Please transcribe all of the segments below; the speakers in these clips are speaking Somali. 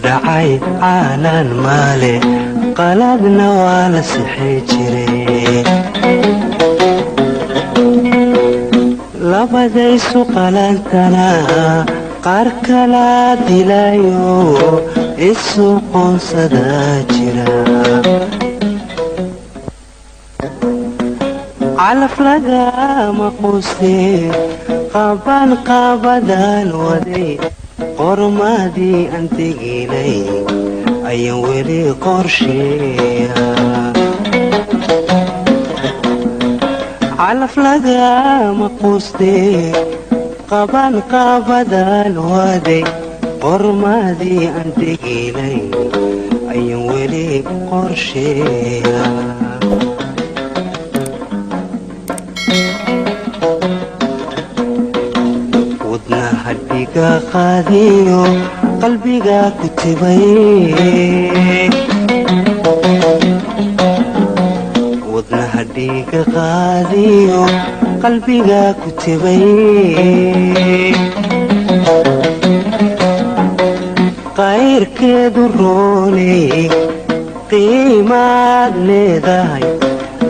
dhacay canan maleh qaladna waa la sixi jiray labadaysu qalantana qaar kala dilayo isu qoonsada jira calaf lagama quustee qaban qaabadaan waday qormadii aan teginay ayaan weli qorsheeya calaf lagama quustee qaban qaabadaan waday qormadii aan teginay ayaan weli qorsheeya hadhiga qaadiyo qalbiga ku tibay wadna hadhiga qaadiyo qalbiga ku tibay qayrkeedu rooney qiimaad leedahay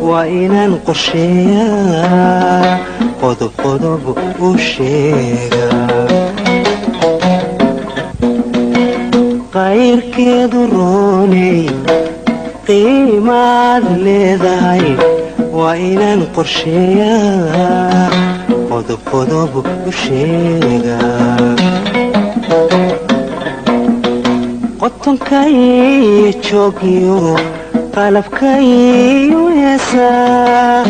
waa inaan qorsheeyaa qodob qodob u sheega qayrkeedu rooney qiimaad leedahay waa inaan qorsheeyaa qodob qodob u sheega qotonkaiyo joogiyo qalabkaiyo heesaa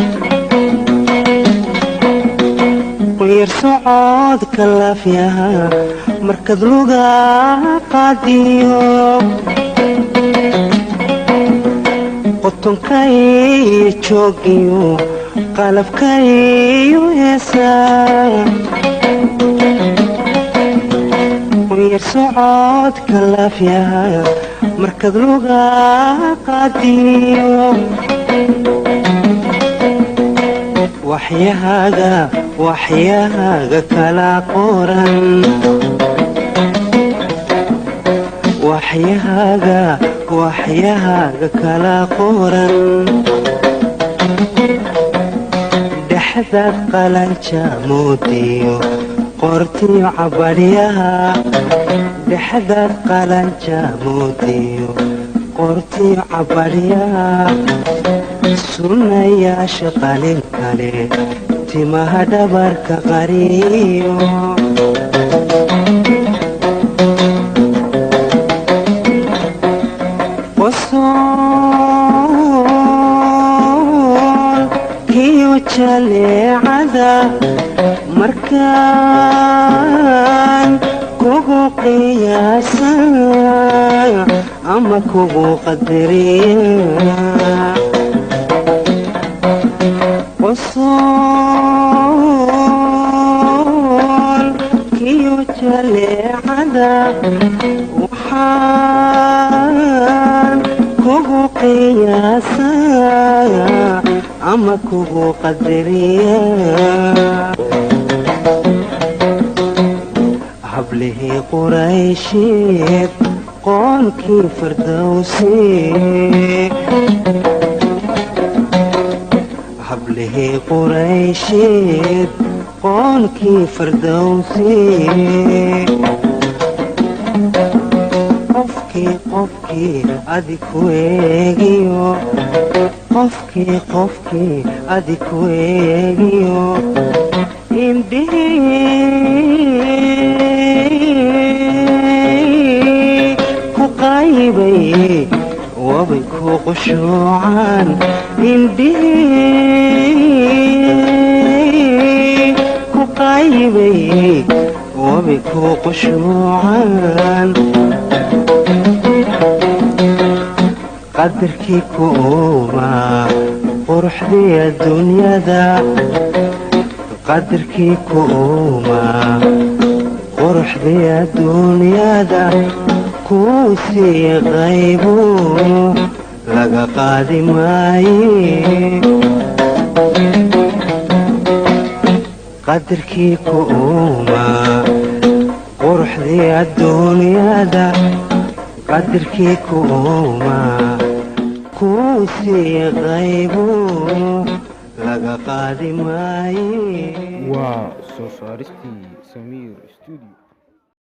quyar socodka laafyaha markad luga qaadiyo qotonkaiyo joogiyo qalabkaiyo heesaa quyar socodka laafyaha markad luga qaadiyo waxyahaaga kala qoran waxyahaaga kala qoran dhexdaad qalanja moodiyo qortiyo cabadhyaha dhexdaad qalanja moodiyo qortiyo cabadhyaha sunnayaasha qalin kale timaha dhabarka qariyo qosool kiyo jaleecada markaan kugu qiyaasa ama kugu qadariya qosool kiyo jaleecada waxaan kugu qiyaasaa ama kugu qadariya hablihii quraysheed qoonkii fardowsi hablihii quraysheed qoonkii fardowsi qofkii adi ku eegiyo qofkii adi ku eegiyo indhihii ku qaybay wabay ku qushuucaan indhihii ku qaybay wabay ku qushuucaan qadarkii ku uumaa quruxdii adduunyada qadarkii ku uumaa quruxdii adduunyada kuu sii qaybu laga qaadi maaye qadarkii ku uumaa quruxdii adduunyada qadarkii kuuma kuu sii qaybo laga qaadi maaye waa soo saaristii Samiir Studio.